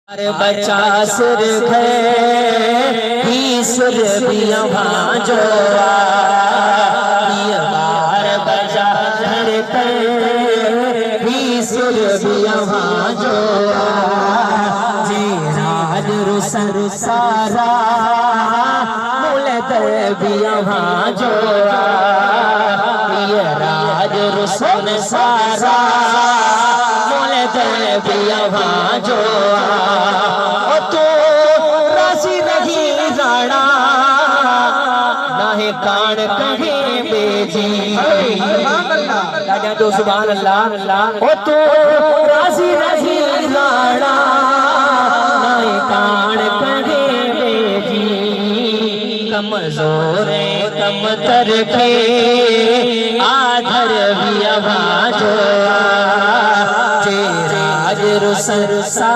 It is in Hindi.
अरे बच्चा सुर है ही सुर पिया भांजो बार बजा धर ही सुर पिया भांजो जी राज रुसर सारा मूल दर पिया भांजो ये राज रुसन सारा मूल दर पिया भांजो कान कहीं बेजी राजा तो सुभान अल्लाह ओ तो राजी रही लाड़ा नहीं कान कहीं बेजी कमजोर कम तर के आधर भी आवाजो राज रुसर सा